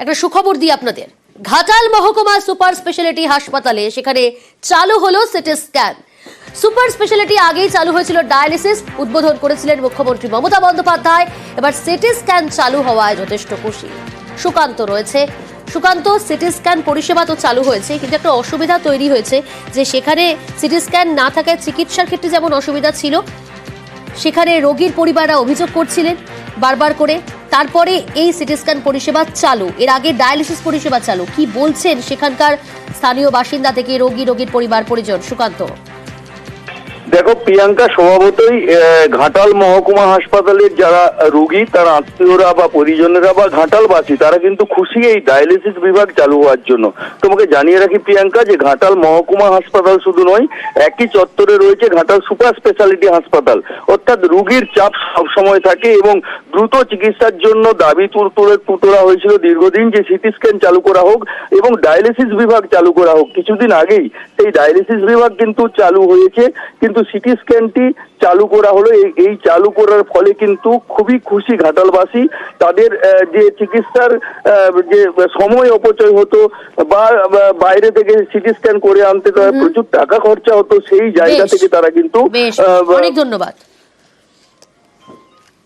একটা সুখবর দিই আপনাদের। ঘাটাল মহকুমা সুপার স্পেশালিটি হাসপাতালে সেখানে চালু হলো সিটি স্ক্যান। সুপার স্পেশালিটি আগেই চালু হয়েছিল ডায়ালিসিস, উদ্বোধন করেছিলেন মুখ্যমন্ত্রী মমতা বন্দ্যোপাধ্যায়। এবার সিটি স্ক্যান চালু হওয়ায় যথেষ্ট খুশি সুকান্ত রয়েছে। সুকান্ত, সিটি স্ক্যান পরিষেবা তো চালু হয়েছে, কিন্তু একটা অসুবিধা তৈরি হয়েছে যে সেখানে সিটি স্ক্যান না থাকায় চিকিৎসার ক্ষেত্রে যেমন অসুবিধা ছিল, সেখানে রোগীর পরিবাররা অভিযোগ করছিলেন বারবার করে। তারপরে এই সিটি স্ক্যান পরিষেবা চালু, এর আগে ডায়ালিসিস পরিষেবা চালু। কি বলছেন সেখানকার স্থানীয় বাসিন্দা থেকে রোগীর পরিবার পরিজন? সুকান্ত। দেখো প্রিয়াঙ্কা, স্বভাবতই ঘাটাল মহকুমা হাসপাতালের যারা রোগী, তার আত্মীয়রা বা পরিজনেরা বা ঘাটালবাসী, তারা কিন্তু খুশি এই ডায়ালিসিস বিভাগ চালু হওয়ার জন্য। তোমাকে জানিয়ে রাখি প্রিয়াঙ্কা, যে ঘাটাল মহকুমা হাসপাতাল শুধু নয়, একই চত্বরে রয়েছে ঘাটাল সুপার স্পেশালিটি হাসপাতাল। অর্থাৎ রোগীর চাপ সবসময় থাকে এবং দ্রুত চিকিৎসার জন্য দাবি তুটোরা হয়েছিল দীর্ঘদিন যে সিটি স্ক্যান চালু করা হোক এবং ডায়ালিসিস বিভাগ চালু করা হোক। কিছুদিন আগেই সেই ডায়ালিসিস বিভাগ কিন্তু চালু হয়েছে, কিন্তু সিটি স্ক্যানটি চালু করা হলো। এই চালু করার ফলে কিন্তু খুবই খুশি ঘাটালবাসী। তাদের যে চিকিৎসার যে সময় অপচয় হতো বা বাইরে থেকে সিটি স্ক্যান করে আনতে প্রচুর টাকা খরচা হতো, সেই জায়গা থেকে তারা কিন্তু অনেক ধন্যবাদ।